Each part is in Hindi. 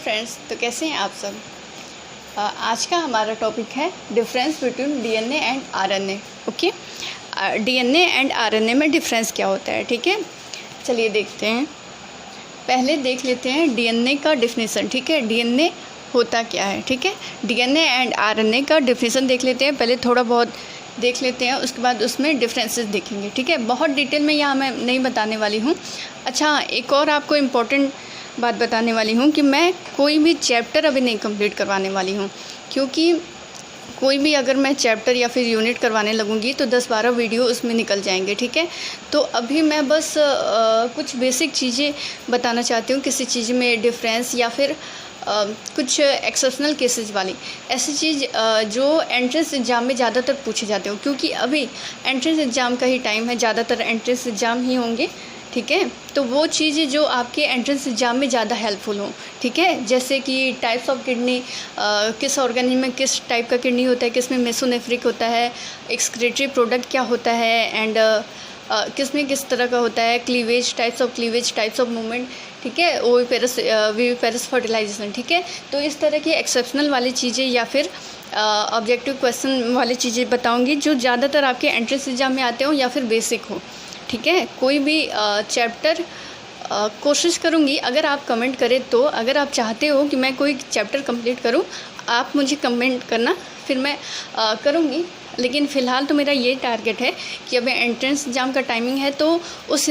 फ्रेंड्स, तो कैसे हैं आप सब। आज का हमारा टॉपिक है difference between DNA and RNA. Okay, DNA and RNA में डिफरेंस क्या होता है। ठीक है, चलिए देखते हैं। पहले देख लेते हैं डीएनए का डेफिनेशन। ठीक है, डीएनए होता क्या है। ठीक है, डीएनए एंड आरएनए का डेफिनेशन देख लेते हैं। पहले थोड़ा बहुत देख लेते हैं, उसके बाद उसमें डिफरेंसेस देखेंगे। ठीक है, बहुत डिटेल में यहाँ मैं नहीं बताने वाली हूँ। अच्छा, एक और आपको इम्पोर्टेंट बात बताने वाली हूँ कि मैं कोई भी चैप्टर अभी नहीं कंप्लीट करवाने वाली हूँ, क्योंकि कोई भी अगर मैं चैप्टर या फिर यूनिट करवाने लगूँगी तो 10-12 वीडियो उसमें निकल जाएंगे। ठीक है, तो अभी मैं बस कुछ बेसिक चीज़ें बताना चाहती हूँ, किसी चीज़ में डिफरेंस या फिर कुछ एक्सेप्शनल केसेस वाली ऐसी चीज़ जो एंट्रेंस एग्ज़ाम में ज़्यादातर पूछे जाते हो, क्योंकि अभी एंट्रेंस एग्ज़ाम का ही टाइम है, ज़्यादातर एंट्रेंस एग्ज़ाम ही होंगे। ठीक है, तो वो चीज़ें जो आपके एंट्रेंस एग्ज़ाम में ज़्यादा हेल्पफुल हो। ठीक है, जैसे कि टाइप्स ऑफ किडनी, किस ऑर्गेनिज्म में किस टाइप का किडनी होता है, किस में मेसोनेफ्रिक होता है, एक्सक्रीटरी प्रोडक्ट क्या होता है, एंड किस में किस तरह का होता है, क्लीवेज, टाइप्स ऑफ मूवमेंट। ठीक है, ओविपेरस फर्टिलाइजेशन। ठीक है, तो इस तरह की एक्सेप्शनल वाली चीज़ें या फिर ऑब्जेक्टिव क्वेश्चन वाली चीज़ें बताऊंगी जो ज़्यादातर आपके एंट्रेंस एग्ज़ाम में आते हो या फिर बेसिक हो। ठीक है, कोई भी चैप्टर कोशिश करूँगी, अगर आप कमेंट करें तो, अगर आप चाहते हो कि मैं कोई चैप्टर कंप्लीट करूँ, आप मुझे कमेंट करना, फिर मैं करूँगी। लेकिन फ़िलहाल तो मेरा ये टारगेट है कि अभी एंट्रेंस एग्ज़ाम का टाइमिंग है, तो इस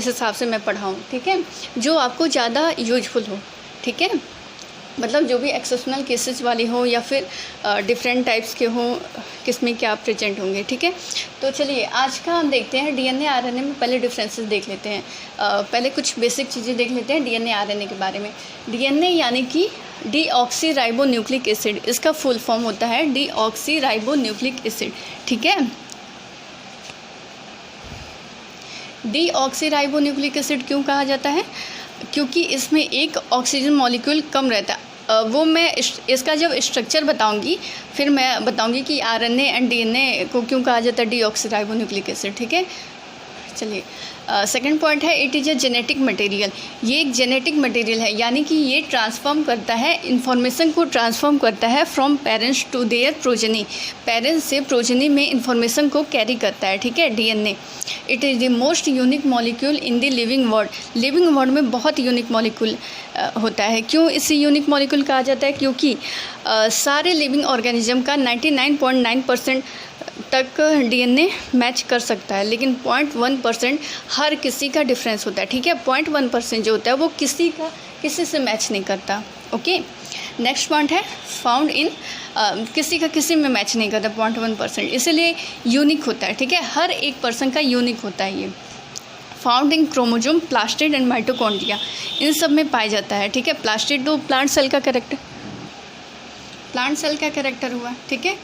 हिसाब से मैं पढ़ाऊँ। ठीक है, जो आपको ज़्यादा यूजफुल हो। ठीक है, मतलब जो भी एक्सेप्शनल केसेस वाली हो या फिर डिफरेंट टाइप्स के हों, किसमें क्या प्रेजेंट होंगे। ठीक है, तो चलिए आज का हम देखते हैं डीएनए आरएनए में। पहले डिफरेंसेस देख लेते हैं, पहले कुछ बेसिक चीज़ें देख लेते हैं डीएनए आरएनए के बारे में। डीएनए यानी कि डीऑक्सीराइबोन्यूक्लिक एसिड, इसका फुल फॉर्म होता है डीऑक्सीराइबोन्यूक्लिक एसिड। ठीक है, डीऑक्सीराइबोन्यूक्लिक एसिड क्यों कहा जाता है, क्योंकि इसमें एक ऑक्सीजन मॉलिक्यूल कम रहता है। वो मैं इसका जब स्ट्रक्चर बताऊंगी, फिर मैं बताऊंगी कि आरएनए एंड डीएनए को क्यों कहा जाता है डीऑक्सीराइबोन्यूक्लिक एसिड। ठीक है, चलिए सेकंड पॉइंट है it is a genetic material. ये एक जेनेटिक मटेरियल है, यानी कि ये ट्रांसफॉर्म करता है, इंफॉर्मेशन को ट्रांसफॉर्म करता है from parents to their progeny, parents से प्रोजेनी में इंफॉर्मेशन को कैरी करता है। ठीक है, DNA it is the most unique molecule in the living world. Living world में बहुत यूनिक मॉलिक्यूल होता है। क्यों इसे यूनिक मॉलिक्यूल कहा जाता है, क्योंकि सारे लिविंग ऑर्गेनिज्म का 99.9% तक डीएनए मैच कर सकता है, लेकिन 0.1% हर किसी का डिफरेंस होता है। ठीक है, 0.1% जो होता है वो किसी से मैच नहीं करता। ओके, नेक्स्ट पॉइंट है फाउंड इन, किसी का किसी में मैच नहीं करता 0.1%, इसलिए यूनिक होता है। ठीक है, हर एक पर्सन का यूनिक होता है ये। Found in chromosome, plastid and mitochondria, इन सब में पाया जाता है। ठीक है, प्लास्टिड तो प्लांट सेल का कैरेक्टर हुआ। ठीक है,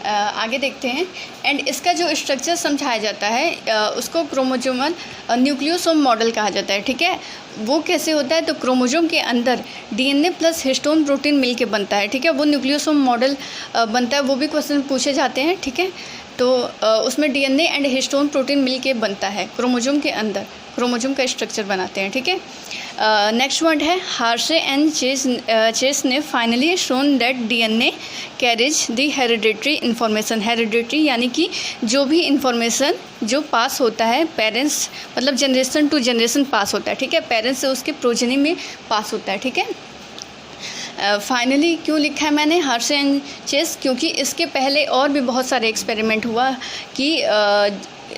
आगे देखते हैं। एंड इसका जो स्ट्रक्चर समझाया जाता है उसको क्रोमोजोमल न्यूक्लियोसोम मॉडल कहा जाता है। ठीक है, वो कैसे होता है, तो क्रोमोजोम के अंदर डीएनए प्लस हिस्टोन प्रोटीन मिलके बनता है। ठीक है, वो न्यूक्लियोसोम मॉडल बनता है, वो भी क्वेश्चन पूछे जाते हैं। ठीक है, तो उसमें डीएनए एंड हिस्टोन प्रोटीन मिलके बनता है, क्रोमोजोम के अंदर क्रोमोजोम का स्ट्रक्चर बनाते हैं। ठीक है, नेक्स्ट वर्ड है हार्शे एंड चेस ने finally shown that DNA carries the hereditary information. Hereditary यानी कि जो भी इंफॉर्मेशन जो पास होता है पेरेंट्स, मतलब जनरेशन टू जनरेशन पास होता है। ठीक है, पेरेंट्स से उसके प्रोजेनी में पास होता है। ठीक है, फाइनली क्यों लिखा है मैंने हार्शे एंड चेस, क्योंकि इसके पहले और भी बहुत सारे एक्सपेरिमेंट हुआ कि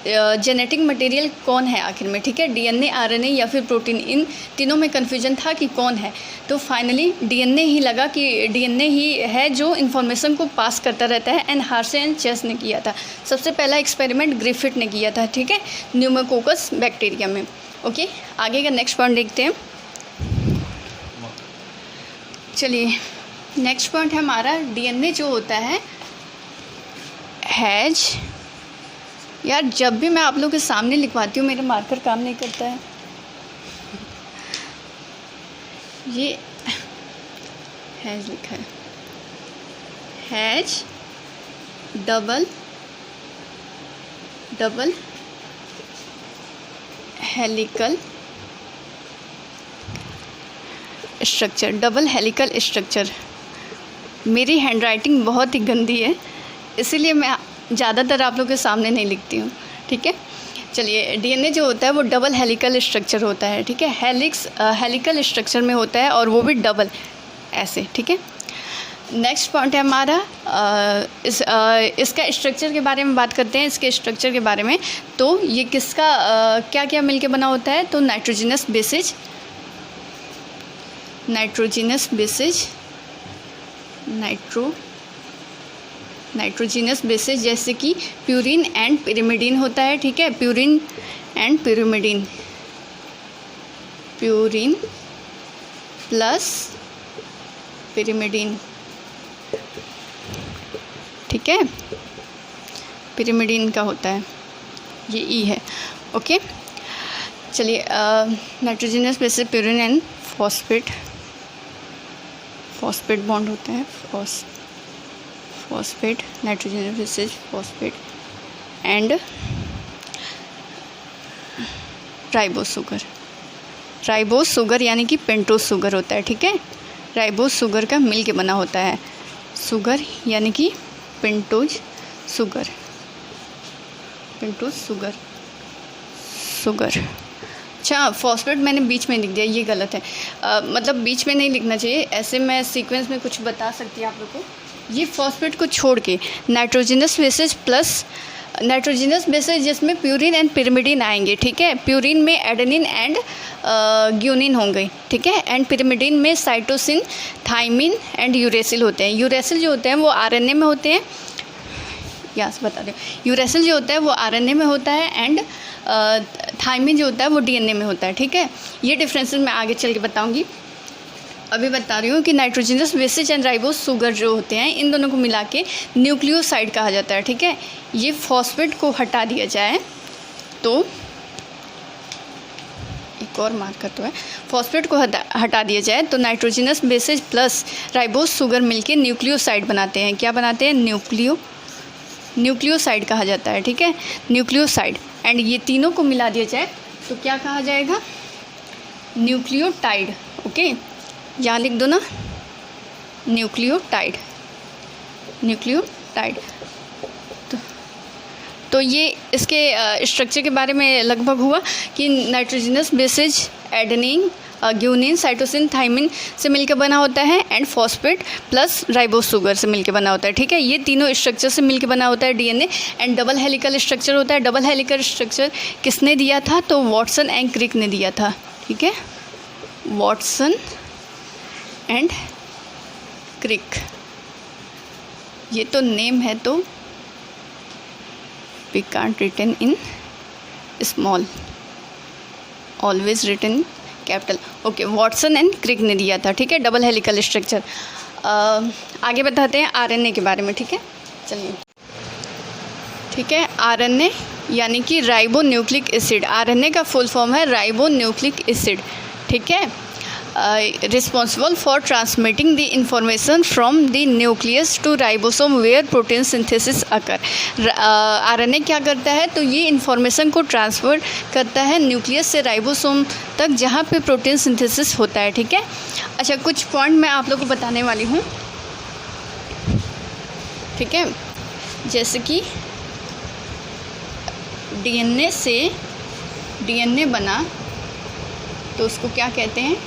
जेनेटिक मटेरियल कौन है आखिर में। ठीक है, डीएनए, आरएनए या फिर प्रोटीन, इन तीनों में कन्फ्यूजन था कि कौन है, तो फाइनली डीएनए ही लगा कि डीएनए ही है जो इन्फॉर्मेशन को पास करता रहता है। एंड हार्शे एंड चेस ने किया था, सबसे पहला एक्सपेरिमेंट ग्रिफिथ ने किया था। ठीक है, न्यूमोकोकस बैक्टीरिया में। ओके, आगे का नेक्स्ट पॉइंट देखते हैं। चलिए नेक्स्ट पॉइंट है हमारा डीएनए जो होता है हैज, यार जब भी मैं आप लोगों के सामने लिखवाती हूँ मेरा मार्कर काम नहीं करता है। ये हैज लिखा है, has double helical structure, double helical structure. मेरी हैंडराइटिंग बहुत ही गंदी है, इसीलिए मैं ज़्यादातर आप लोगों के सामने नहीं लिखती हूँ, ठीक है। चलिए, डीएनए जो होता है वो डबल हेलिकल स्ट्रक्चर होता है, ठीक है। हेलिकल स्ट्रक्चर में होता है और वो भी डबल ऐसे, ठीक है। नेक्स्ट पॉइंट है हमारा इसका स्ट्रक्चर के बारे में बात करते हैं। इसके स्ट्रक्चर के बारे में, तो ये किसका क्या क्या मिलके बना होता है, तो नाइट्रोजनस बेसिस जैसे कि प्यूरिन एंड पिरिमिडीन होता है, ठीक है। प्यूरिन प्लस पिरिमिडीन, ठीक है। पिरिमिडीन का होता है, ये ई है, ओके। चलिए, nitrogenous bases purine and phosphate bond होते हैं, phosphate, nitrogenous bases phosphate and ribose sugar यानी कि पेंटोज शुगर होता है, ठीक है। राइबोस शुगर का मिल के बना होता है, शुगर यानी कि पेंटोज शुगर। अच्छा, फॉस्फेट मैंने बीच में लिख दिया, ये गलत है। मतलब बीच में नहीं लिखना चाहिए, ऐसे मैं सीक्वेंस में कुछ बता सकती हूँ आप लोग को। ये फॉस्फेट को छोड़ के नाइट्रोजनस बेसिस जिसमें प्यूरिन एंड पिरिमिडीन आएंगे, ठीक है। प्यूरिन में एडेनिन एंड ग्यूनिन होंगे, ठीक है। एंड पिरिमिडीन में साइटोसिन, थाइमिन एंड यूरेसिल होते हैं। यूरेसिल जो होते हैं वो आरएनए में होते हैं, बता दें। यूरेसिल जो होता है वो आरएनए में होता है एंड थाइमिन जो होता है वो डीएनए में होता है, ठीक है। ये डिफरेंसेस मैं आगे चल के बताऊँगी, अभी बता रही हूँ कि nitrogenous basis and ribose sugar जो होते हैं, इन दोनों को मिला के न्यूक्लियोसाइड कहा जाता है, ठीक है। ये फॉस्फेट को हटा दिया जाए तो, एक और मार्कर तो है, फॉस्फेट को हटा दिया जाए तो nitrogenous bases plus ribose sugar मिलके न्यूक्लियोसाइड बनाते हैं। क्या बनाते हैं? न्यूक्लियोसाइड कहा जाता है, ठीक है। न्यूक्लियोसाइड, एंड ये तीनों को मिला दिया जाए तो क्या कहा जाएगा? Nucleotide, okay. यहाँ लिख दो ना, न्यूक्लियोटाइड। तो ये इसके स्ट्रक्चर के बारे में लगभग हुआ कि nitrogenous bases adenine, guanine, cytosine, thymine से मिलकर बना होता है and phosphate plus ribose sugar से मिलकर बना होता है, ठीक है। ये तीनों स्ट्रक्चर से मिलकर बना होता है DNA, and double helical structure होता है। डबल हेलिकल स्ट्रक्चर किसने दिया था? तो वाटसन एंड क्रिक ने दिया था, ठीक है। वाटसन एंड क्रिक, ये तो नेम है तो we can't written in small, always written capital, okay. Watson and Crick ने दिया था, ठीक है, डबल हेलिकल स्ट्रक्चर। आगे बताते हैं आरएनए के बारे में, ठीक है। चलिए, ठीक है। आरएनए यानी कि राइबो न्यूक्लिक एसिड, आरएनए का फुल फॉर्म है राइबो न्यूक्लिक एसिड, ठीक है। Responsible for transmitting the information from the nucleus to ribosome where protein synthesis occur. RNA क्या करता है? तो ये इंफॉर्मेशन को ट्रांसफ़र करता है न्यूक्लियस से राइबोसोम तक, जहाँ पे प्रोटीन सिंथेसिस होता है, ठीक है। अच्छा, कुछ पॉइंट मैं आप लोग को बताने वाली हूँ, ठीक है। जैसे कि डीएनए बना तो उसको क्या कहते हैं?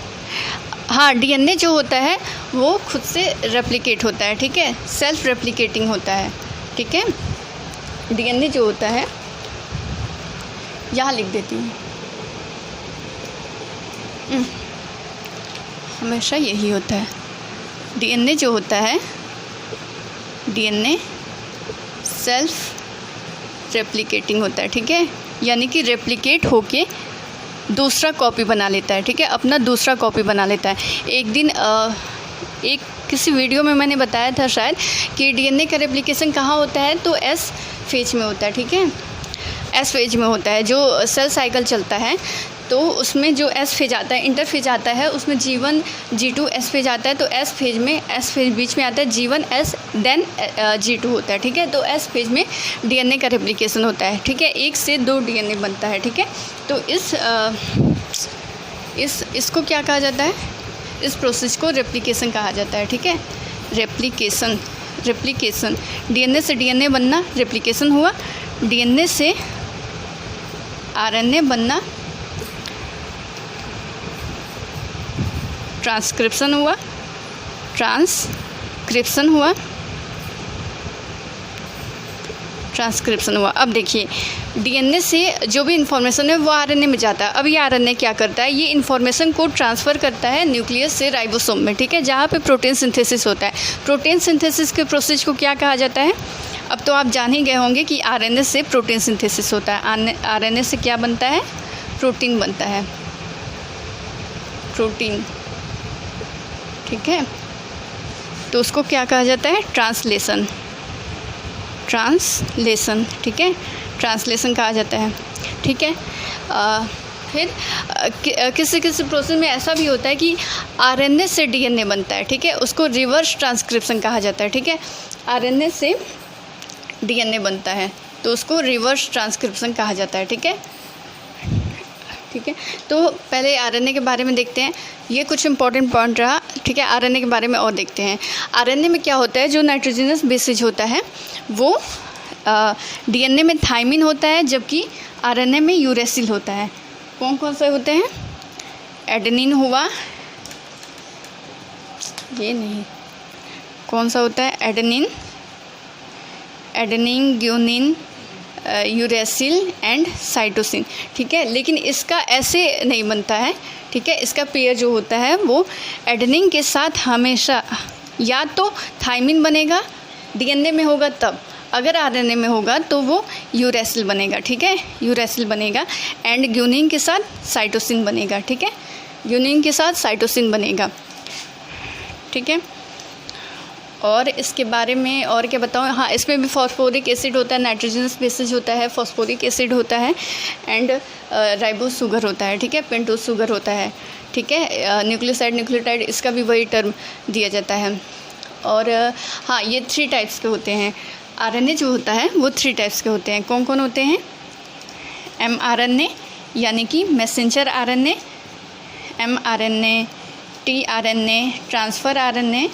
हाँ, डीएनए जो होता है वो खुद से रेप्लिकेट होता है, ठीक है, सेल्फ रेप्लिकेटिंग होता है, ठीक है। डीएनए जो होता है, यहाँ लिख देती हूँ, हमेशा यही होता है। डीएनए जो होता है, डीएनए सेल्फ रेप्लिकेटिंग होता है, ठीक है, यानी कि रेप्लिकेट होके दूसरा कॉपी बना लेता है, ठीक है, अपना दूसरा कॉपी बना लेता है। एक दिन एक किसी वीडियो में मैंने बताया था शायद कि डीएनए का रेप्लिकेशन कहाँ होता है, तो एस फेज में होता है, ठीक है। एस फेज में होता है, जो सेल साइकिल चलता है तो उसमें जो एस फेज आता है, इंटर फेज आता है, उसमें G1 G2 एस फेज आता है, तो एस फेज बीच में आता है, G1 एस देन G2 होता है, ठीक है। तो एस फेज में डीएनए का रेप्लिकेशन होता है, ठीक है, 1 से 2 डीएनए बनता है, ठीक है। तो इसको क्या कहा जाता है? इस प्रोसेस को रेप्लिकेशन कहा जाता है, ठीक है। रेप्लिकेशन डीएनए से डीएनए बनना रेप्लिकेशन हुआ, डीएनए से आरएनए बनना ट्रांसक्रिप्शन हुआ। अब देखिए, डीएनए से जो भी इन्फॉर्मेशन है वो आरएनए में जाता है। अब ये आरएनए क्या करता है, ये इन्फॉर्मेशन को ट्रांसफ़र करता है न्यूक्लियस से राइबोसोम में, ठीक है, जहाँ पे प्रोटीन सिंथेसिस होता है। प्रोटीन सिंथेसिस के प्रोसेस को क्या कहा जाता है? अब तो आप जान ही गए होंगे कि आरएनए से प्रोटीन सिंथेसिस होता है। आरएनए से क्या बनता है? प्रोटीन बनता है, प्रोटीन, ठीक है। तो उसको क्या कहा जाता है? ट्रांसलेशन, ठीक है, ट्रांसलेशन कहा जाता है, ठीक है। फिर किसी प्रोसेस में ऐसा भी होता है कि आरएनए से डीएनए बनता है, ठीक है, उसको रिवर्स ट्रांसक्रिप्शन कहा जाता है, ठीक है। आरएनए से डीएनए बनता है तो उसको रिवर्स ट्रांसक्रिप्शन कहा जाता है, ठीक है। तो पहले आरएनए के बारे में देखते हैं, ये कुछ इंपॉर्टेंट पॉइंट रहा, ठीक है। आरएनए के बारे में और देखते हैं। आरएनए में क्या होता है, जो नाइट्रोजनस बेसिस होता है वो डीएनए में थाइमिन होता है, जबकि आरएनए में यूरेसिल होता है। कौन कौन से होते हैं? एडेनिन हुआ, ये नहीं, कौन सा होता है? Adenine, guanine, uracil and cytosine, ठीक है। लेकिन इसका ऐसे नहीं बनता है, ठीक है। इसका पेयर जो होता है वो एडेनिन के साथ हमेशा या तो थाइमिन बनेगा, डीएनए में होगा तब, अगर आरएनए में होगा तो वो यूरेसिल बनेगा, ठीक है, यूरेसिल बनेगा। एंड ग्यूनिन के साथ साइटोसिन बनेगा, ठीक है, ग्यूनिन के साथ साइटोसिन बनेगा, ठीक है। और इसके बारे में और क्या बताऊँ? हाँ, इसमें भी फॉस्फोरिक एसिड होता है, नाइट्रोजनस बेसिस होता है, फॉस्फोरिक एसिड होता है एंड राइबोस शुगर होता है, ठीक है, पेंटोस शुगर होता है, ठीक है। न्यूक्लियोटाइड इसका भी वही टर्म दिया जाता है। और हाँ, ये 3 टाइप्स के होते हैं। आरएनए जो होता है वो 3 टाइप्स के होते हैं। कौन कौन होते हैं? mRNA यानी कि messenger RNA, mRNA, tRNA transfer RNA.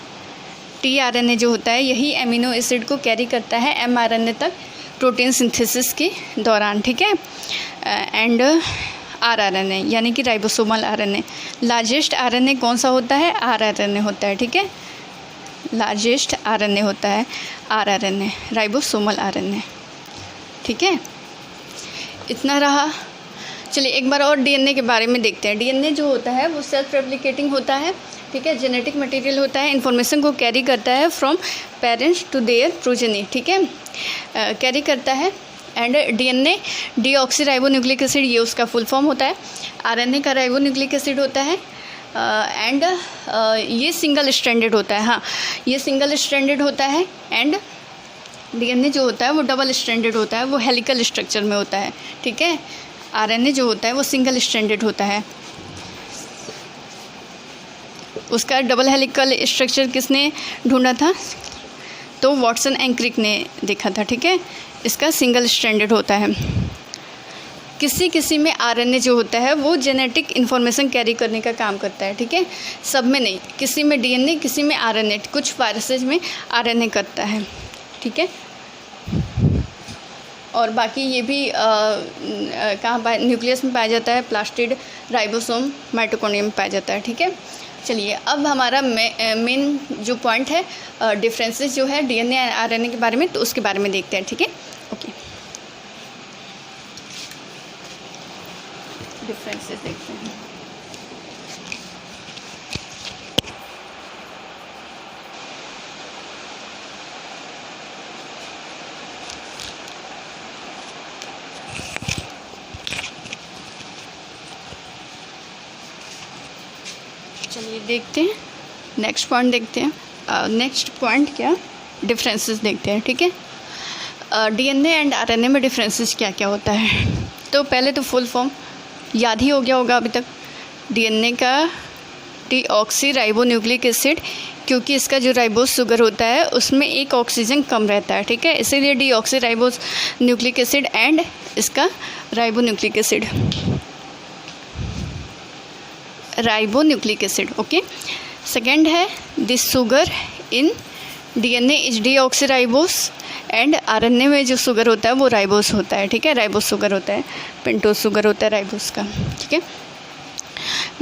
tRNA जो होता है यही एमिनो एसिड को कैरी करता है mRNA तक प्रोटीन सिंथेसिस के दौरान, ठीक है। एंड rRNA यानी कि राइबोसोमल आरएनए। लार्जेस्ट आरएनए कौन सा होता है? rRNA होता है, ठीक है, लार्जेस्ट आरएनए होता है rRNA, राइबोसोमल आरएनए, ठीक है। इतना रहा। चलिए एक बार और डीएनए के बारे में देखते हैं। डीएनए जो होता है वो सेल्फ रेप्लिकेटिंग होता है, ठीक है, जेनेटिक मटेरियल होता है, इन्फॉर्मेशन को कैरी करता है from parents to their progeny, ठीक है, कैरी करता है। एंड डीएनए डीऑक्सीराइबोन्यूक्लिक एसिड, ये उसका फुल फॉर्म होता है। आरएनए का राइबोन्यूक्लिक एसिड होता है एंड ये सिंगल स्ट्रैंडेड होता है। हाँ, ये सिंगल स्ट्रैंडेड होता है। एंड डीएनए जो होता है वो डबल स्ट्रैंडेड होता है, वो हेलिकल स्ट्रक्चर में होता है, ठीक है। आरएनए जो होता है वो सिंगल स्ट्रैंडेड होता है। उसका डबल हेलिकल स्ट्रक्चर किसने ढूंढा था? तो वाटसन एंड क्रिक ने देखा था, ठीक है। इसका सिंगल स्ट्रैंडेड होता है। किसी में आरएनए जो होता है वो जेनेटिक इन्फॉर्मेशन कैरी करने का काम करता है, ठीक है, सब में नहीं। किसी में डीएनए, किसी में आरएनए, कुछ वायरसेज में आरएनए करता है, ठीक है। और बाकी ये भी कहाँ न्यूक्लियस में पाया जाता है, प्लास्टिड, राइबोसोम, माइटोकॉन्ड्रिया में पाया जाता है, ठीक है। चलिए अब हमारा मेन जो पॉइंट है डिफरेंसेस जो है डीएनए और आरएनए के बारे में, तो उसके बारे में देखते हैं, ठीक है। ओके, डिफरेंसेस देखते हैं। चलिए देखते हैं, नेक्स्ट पॉइंट देखते हैं। नेक्स्ट पॉइंट क्या, डिफरेंसेस देखते हैं, ठीक है। डीएनए एंड आरएनए में डिफरेंसेस क्या क्या होता है। तो पहले तो फुल फॉर्म याद ही हो गया होगा अभी तक। डीएनए का डीऑक्सीराइबोन्यूक्लिक एसिड, क्योंकि इसका जो राइबोस शुगर होता है उसमें एक ऑक्सीजन कम रहता है, ठीक है, इसीलिए डीऑक्सीराइबोन्यूक्लिक एसिड एंड इसका ribonucleic acid. Ribonucleic acid. Okay, second है this sugar in DNA is deoxyribose and RNA में जो शुगर होता है वो राइबोस होता है। ठीक है, राइबोस शुगर होता है, पेंटोस शुगर होता है राइबोस का। ठीक है,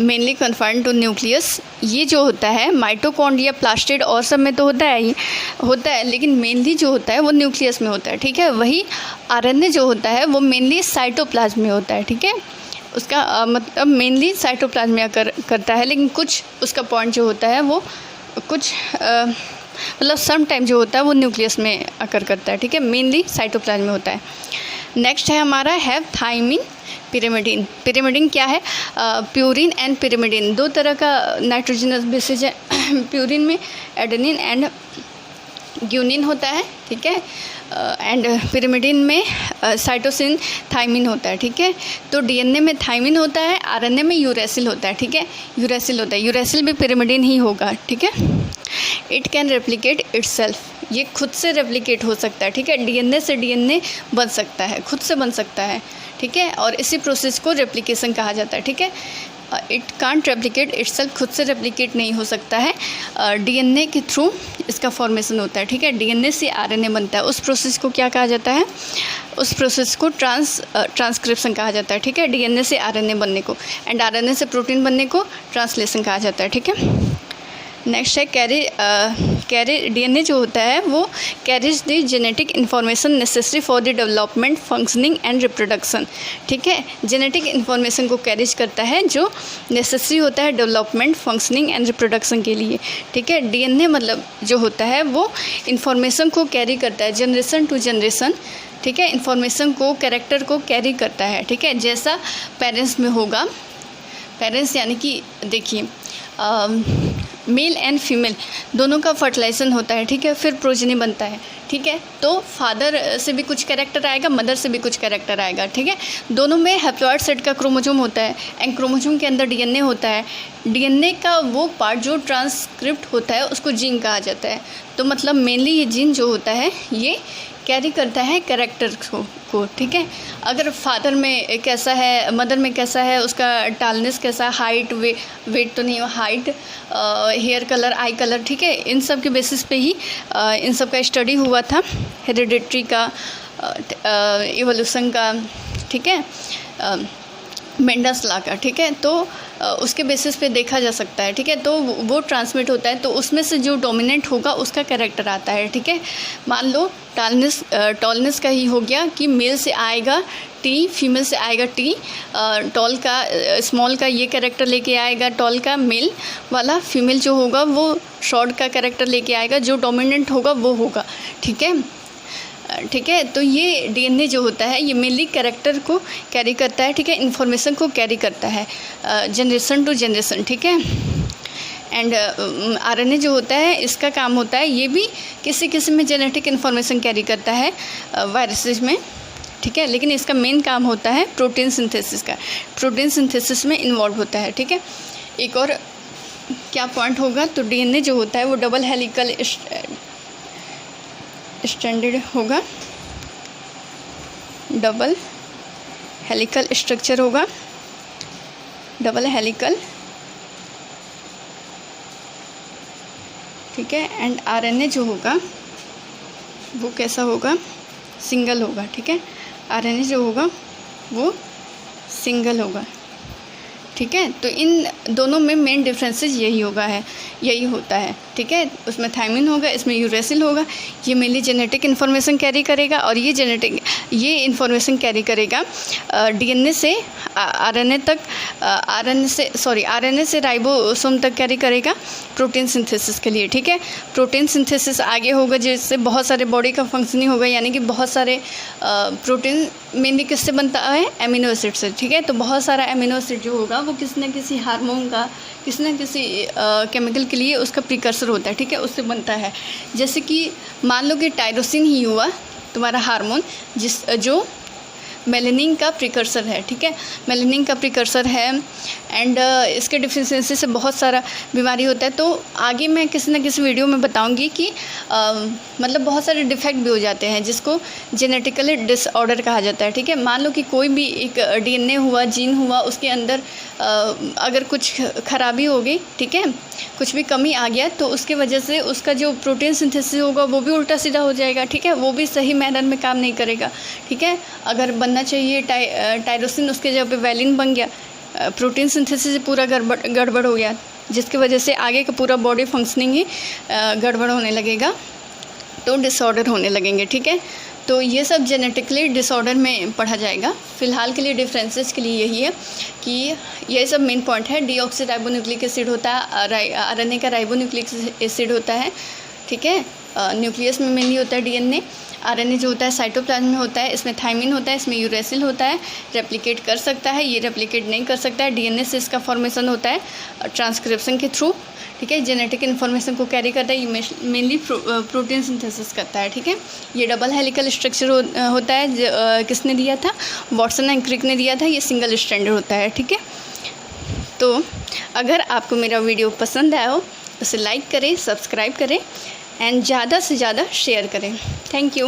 मेनली कन्फाइंड टू न्यूक्लियस। ये जो होता है माइटोकॉन्ड्रिया, प्लास्टिड और सब में तो होता है, लेकिन मेनली जो होता है वो न्यूक्लियस में होता है। ठीक है, वही आरएनए जो होता है वो मेनली साइटोप्लाज्म में होता है। ठीक है, उसका मतलब मेनली साइटोप्लाज्म में करता है, लेकिन कुछ उसका पॉइंट जो होता है वो कुछ मतलब सम टाइम जो होता है वो न्यूक्लियस में अकर करता है। ठीक है, मेनली साइटोप्लाज्म में होता है। नेक्स्ट है हमारा है थाइमिन पिरिमिडिन। पिरिमिडिन क्या है? प्यूरिन एंड पिरिमिडिन, दो तरह का नाइट्रोजनस बेसिस है। प्यूरिन में एडेनिन एंड ग्यूनिन होता है। ठीक है, एंड पिरिमिडिन में साइटोसिन थाइमिन होता है। ठीक है, तो डीएनए में थाइमिन होता है, आरएनए में यूरेसिल होता है। ठीक है, यूरेसिल होता है, यूरेसिल भी पिरिमिडिन ही होगा। ठीक है, इट कैन रेप्लिकेट इटसेल्फ, ये खुद से रेप्लिकेट हो सकता है। ठीक है, डीएनए से डीएनए बन सकता है, खुद से बन सकता है। ठीक है, और इसी प्रोसेस को रेप्लिकेशन कहा जाता है। ठीक है, इट कांट रेप्लिकेट इटसेल्फ, खुद से रेप्लिकेट नहीं हो सकता है, डीएनए के थ्रू इसका फॉर्मेशन होता है। ठीक है, डीएनए से आरएनए बनता है, उस प्रोसेस को क्या कहा जाता है? उस प्रोसेस को ट्रांसक्रिप्शन कहा जाता है। ठीक है, डीएनए से आरएनए बनने को, एंड आरएनए से प्रोटीन बनने को ट्रांसलेशन कहा जाता है। ठीक है, नेक्स्ट है कैरी डीएनए जो होता है वो carries the genetic information necessary for the development, functioning and reproduction. ठीक है, जेनेटिक इन्फॉर्मेशन को कैरीज करता है जो नेसेसरी होता है डेवलपमेंट, फंक्शनिंग एंड रिप्रोडक्शन के लिए। ठीक है, डीएनए मतलब जो होता है वो इन्फॉर्मेशन को कैरी करता है जनरेशन टू जनरेशन। ठीक है, इन्फॉर्मेशन को, कैरेक्टर को कैरी करता है। ठीक है, जैसा पेरेंट्स में होगा, पेरेंट्स यानी कि देखिए मेल एंड फीमेल दोनों का फर्टिलाइजेशन होता है। ठीक है, फिर प्रोजनी बनता है। ठीक है, तो फादर से भी कुछ कैरेक्टर आएगा, मदर से भी कुछ कैरेक्टर आएगा। ठीक है, दोनों में हैप्लॉइड सेट का क्रोमोसोम होता है, एंड क्रोमोसोम के अंदर डीएनए होता है। डीएनए का वो पार्ट जो ट्रांसक्रिप्ट होता है उसको जीन कहा जाता है। तो मतलब मेनली ये जीन जो होता है ये कैरी करता है कैरेक्टर को। ठीक है, अगर फादर में कैसा है, मदर में कैसा है, उसका टालनेस कैसा, हाइट, वेट तो नहीं, height, hair colour, eye colour. ठीक है, इन सब के बेसिस पे ही इन सब का स्टडी हुआ था, हेरिडिटरी का, इवोल्यूशन का। ठीक है, मेंडस लॉ का। ठीक है, तो उसके बेसिस पे देखा जा सकता है। ठीक है, तो वो ट्रांसमिट होता है, तो उसमें से जो डोमिनेंट होगा उसका कैरेक्टर आता है। ठीक है, मान लो टॉलनेस का ही हो गया कि मेल से आएगा टी, फीमेल से आएगा टी, टॉल का, स्मॉल का ये कैरेक्टर लेके आएगा टॉल का मेल वाला, फीमेल जो होगा वो शॉर्ट का कैरेक्टर लेके आएगा, जो डोमिनेंट होगा वो होगा। ठीक है, ठीक है, तो ये डीएनए जो होता है ये मेनली कैरेक्टर को कैरी करता है। ठीक है, इन्फॉर्मेशन को कैरी करता है जनरेशन टू जनरेशन। ठीक है, एंड आरएनए जो होता है इसका काम होता है, ये भी किसी किसी में जेनेटिक इन्फॉर्मेशन कैरी करता है वायरसेस में। ठीक है, लेकिन इसका मेन काम होता है प्रोटीन सिंथेसिस का, प्रोटीन सिंथेसिस में इन्वॉल्व होता है। ठीक है, एक और क्या पॉइंट होगा, तो डीएनए जो होता है वो डबल हेलिकल स्ट्रैंडेड होगा, डबल हेलिकल स्ट्रक्चर होगा, डबल हेलिकल। ठीक है, एंड आरएनए जो होगा वो कैसा होगा? सिंगल होगा। ठीक है, आरएनए जो होगा वो सिंगल होगा। ठीक है, तो इन दोनों में मेन डिफरेंसेस यही होता है। ठीक है, उसमें थाइमिन होगा, इसमें यूरेसिल होगा। ये मेनली जेनेटिक इन्फॉर्मेशन कैरी करेगा, और ये इन्फॉर्मेशन कैरी करेगा डीएनए से आरएनए तक, आरएनए से राइबोसोम तक कैरी करेगा प्रोटीन सिंथेसिस के लिए। ठीक है, प्रोटीन सिंथेसिस आगे होगा जिससे बहुत सारे बॉडी का फंक्शनिंग होगा, यानी कि बहुत सारे प्रोटीन मेनली किससे बनता है? एमिनो एसिड से। ठीक है, तो बहुत सारा एमिनो एसिड जो होगा वो किसी न किसी हार्मोन का, किसी न किसी केमिकल के लिए उसका प्रिकर्सर होता है। ठीक है, उससे बनता है। जैसे कि मान लो कि टायरोसिन ही हुआ तुम्हारा हार्मोन, जो मेलेनिन का प्रिकर्सर है, ठीक है, मेलेनिन का प्रिकर्सर है। एंड इसके डिफिशिएंसी से बहुत सारा बीमारी होता है। तो आगे मैं किसी न किसी वीडियो में बताऊंगी कि मतलब बहुत सारे डिफेक्ट भी हो जाते हैं जिसको जेनेटिकली डिसऑर्डर कहा जाता है, ठीक है। मान लो कि कोई भी एक DNA हुआ, जीन हुआ, उसके अंदर अगर कुछ खराबी हो गई, ठीक है, कुछ भी कमी आ गया, तो उसके वजह से उसका जो प्रोटीन सिंथेसिस होगा वो भी उल्टा सीधा हो जाएगा, ठीक है, वो भी सही मैनर में काम नहीं करेगा, ठीक है। अगर बनना चाहिए टायरोसिन, उसके जगह पे वैलिन बन गया, प्रोटीन सिंथेसिस पूरा गड़बड़ हो गया, जिसकी वजह से आगे का पूरा बॉडी फंक्शनिंग ही गड़बड़ होने लगेगा, तो डिसऑर्डर होने लगेंगे, ठीक है। तो ये सब जेनेटिकली डिसऑर्डर में पढ़ा जाएगा। फ़िलहाल के लिए डिफरेंसेस के लिए यही है कि ये सब मेन पॉइंट है। डीऑक्सीराइबोन्यूक्लिक एसिड होता है, RNA का राइबोन्यूक्लिक एसिड होता है, ठीक है। न्यूक्लियस में मेनली होता है DNA। RNA जो होता है साइटोप्लाज्म में होता है, इसमें थायमिन होता है, इसमें यूरेसिल होता है, रेप्लिकेट कर सकता है, ये रेप्लिकेट नहीं कर सकता है। DNA से इसका फॉर्मेशन होता है ट्रांसक्रिप्शन के थ्रू, ठीक है। जेनेटिक इन्फॉर्मेशन को कैरी करता है, ये मेनली प्रोटीन सिंथेसिस करता है, ठीक है। ये डबल हेलिकल स्ट्रक्चर होता है, किसने दिया था, वाटसन एंड क्रिक ने दिया था। ये सिंगल स्ट्रैंडेड होता है, ठीक है। तो अगर आपको मेरा वीडियो पसंद आया हो उसे लाइक करें, सब्सक्राइब करें एंड ज़्यादा से ज़्यादा शेयर करें। Thank you.